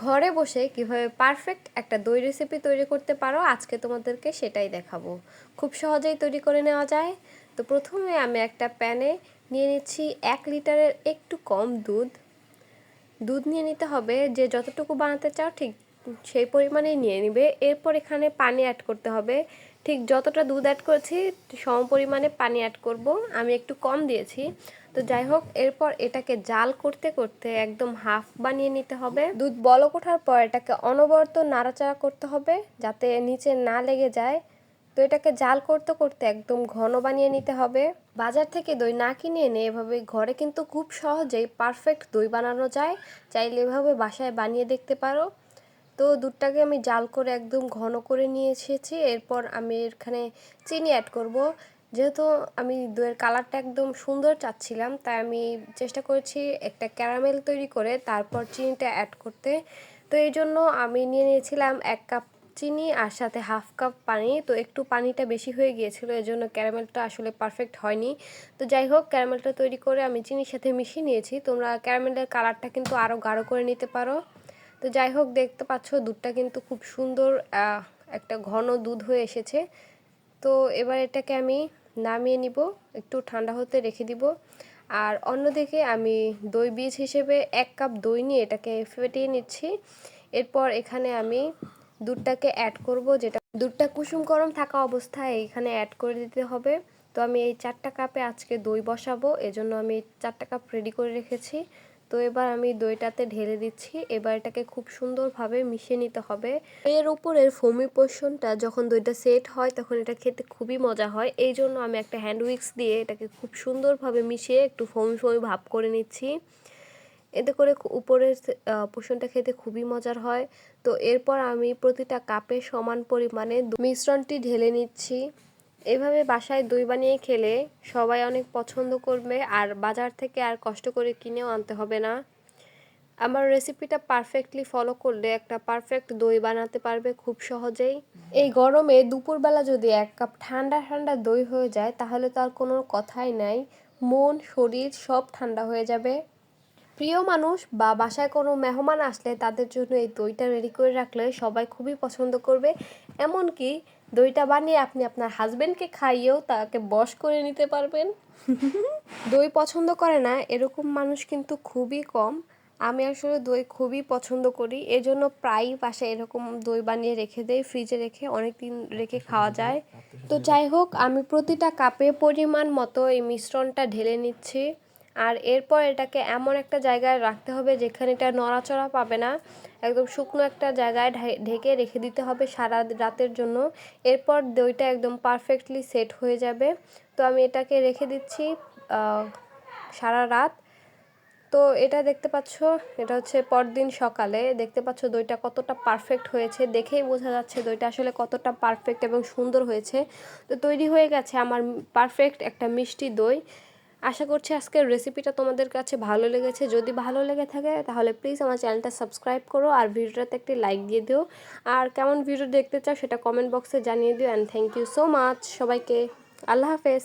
ঘরে বসে কিভাবে পারফেক্ট একটা দই রেসিপি তৈরি করতে পারো আজকে তোমাদেরকে সেটাই দেখাবো। খুব সহজেই তৈরি করে নেওয়া যায়। তো প্রথমে আমি একটা প্যানে নিয়ে নিচ্ছি 1 লিটারের একটু কম দুধ নিয়ে নিতে হবে। যে যতটুকু বানাতে চাও ঠিক সেই পরিমাণেই নিয়ে নিবে। এরপর এখানে পানি অ্যাড করতে হবে। ঠিক যতটা দুধ অ্যাড করেছি সম পরিমাণে পানি অ্যাড করব। আমি একটু কম দিয়েছি। তো যাই হোক, এরপর এটাকে জাল করতে করতে একদম হাফ বানিয়ে নিতে হবে। দুধ বলক ওঠার পর এটাকে অনবরত নাড়াচাড়া করতে হবে যাতে নিচে না লেগে যায়। তো এটাকে জাল করতে করতে একদম ঘন বানিয়ে নিতে হবে। বাজার থেকে দই না কিনে এনে এভাবে ঘরে কিন্তু খুব সহজেই পারফেক্ট দই বানানো যায়। চাইলে এভাবে বাসায় বানিয়ে দেখতে পারো। তো দুধটাকে আমি জাল করে একদম ঘন করে নিয়ে এসেছি। এরপর আমি এখানে চিনি অ্যাড করব। যেহেতু আমি দইয়ের কালারটা একদম সুন্দর চাচ্ছিলাম, তাই আমি চেষ্টা করেছি একটা ক্যারামেল তৈরি করে তারপর চিনিটা অ্যাড করতে। তো এই জন্য আমি নিয়ে নিয়েছিলাম 1 কাপ চিনি আর সাথে হাফ কাপ পানি। তো একটু পানিটা বেশি হয়ে গিয়েছিল, এই জন্য ক্যারামেলটা আসলে পারফেক্ট হয়নি। তো যাই হোক, ক্যারামেলটা তৈরি করে আমি চিনির সাথে মিশিয়ে নিয়েছি। তোমরা ক্যারামেলের কালারটা কিন্তু আরও গাঢ় করে নিতে পারো। তো যাই হোক, দেখতে পাচ্ছ দুধটা কিন্তু খুব সুন্দর একটা ঘন দুধ হয়ে এসেছে। তো এবার এটাকে আমি নামিয়ে নিব, একটু ঠান্ডা হতে রেখে দিব। আর অন্যদিকে আমি দই বীজ হিসেবে 1 কাপ দই নিয়ে এটাকে ফেটিয়ে নিচ্ছি। এরপর এখানে আমি দুধটাকে অ্যাড করব, যেটা দুধটা কুসুম গরম থাকা অবস্থায় এখানে অ্যাড করে দিতে হবে। তো আমি এই 4টা কাপে আজকে দই বসাবো, এজন্য আমি 4টা কাপ রেডি করে রেখেছি। তো এবার আমি দইটাতে ঢেলে দিচ্ছি। এবার এটাকে খুব সুন্দরভাবে মিশিয়ে নিতে হবে। এর উপরের ফোমি পোর্শনটা যখন দইটা সেট হয় তখন এটা খেতে খুবই মজা হয়। এই জন্য আমি একটা হ্যান্ড উইক্স দিয়ে এটাকে খুব সুন্দরভাবে মিশিয়ে একটু ফোমি ফোমি ভাব করে নিচ্ছি। এতে করে উপরের পোর্শনটা খেতে খুবই মজার হয়। তো এরপর আমি প্রতিটা কাপে সমান পরিমাণে মিশ্রণটি ঢেলে নিচ্ছি। এভাবে বাসায় দই বানিয়ে খেলে সবাই অনেক পছন্দ করবে, আর বাজার থেকে আর কষ্ট করে কিনেও আনতে হবে না। আমার রেসিপিটা পারফেক্টলি ফলো করলে একটা পারফেক্ট দই বানাতে পারবে খুব সহজেই। এই গরমে দুপুরবেলা যদি 1 কাপ ঠান্ডা ঠান্ডা দই হয়ে যায় তাহলে তো আর কোনো কথাই নাই। মন শরীর সব ঠান্ডা হয়ে যাবে। প্রিয় মানুষ বা বাসায় কোনো মেহমান আসলে তাদের জন্য এই দইটা রেডি করে রাখলে সবাই খুবই পছন্দ করবে। এমনকি দইটা বানিয়ে আপনি আপনার হাজবেন্ডকে খাইয়েও তাকে বশ করে নিতে পারবেন। দই পছন্দ করে না এরকম মানুষ কিন্তু খুবই কম। আমি আসলে দই খুবই পছন্দ করি, এজন্য প্রায়ই বাসায় এরকম দই বানিয়ে রেখে দেই, ফ্রিজে রেখে অনেক দিন রেখে খাওয়া যায়। তো যাই হোক, আমি প্রতিটা কাপে পরিমাণ মতো এই মিশ্রণটা ঢেলে নিচ্ছি। আর এরপর এটাকে এমন একটা জায়গায় রাখতে হবে যেখানে এটা নড়াচড়া পাবে না। একদম শুকনো একটা জায়গায় ঢেকে রেখে দিতে হবে সারা রাতের জন্য। এরপর দইটা একদম পারফেক্টলি সেট হয়ে যাবে। তো আমি এটাকে রেখে দিচ্ছি সারা রাত। তো এটা দেখতে পাচ্ছ, এটা হচ্ছে পরদিন সকালে। দেখতে পাচ্ছ দইটা কতটা পারফেক্ট হয়েছে, দেখেই বোঝা যাচ্ছে দইটা আসলে কতটা পারফেক্ট এবং সুন্দর হয়েছে। তো তৈরি হয়ে গেছে আমার পারফেক্ট একটা মিষ্টি দই। আশা করছি আজকের রেসিপিটা তোমাদের কাছে ভালো লেগেছে। যদি ভালো লেগে থাকে তাহলে প্লিজ আমার চ্যানেলটা সাবস্ক্রাইব করো আর ভিডিওটাতে একটি লাইক দিয়ে দিও। আর কেমন ভিডিও দেখতে চাও সেটা কমেন্ট বক্সে জানিয়ে দিও। And thank you so much সবাইকে। আল্লাহ হাফেজ।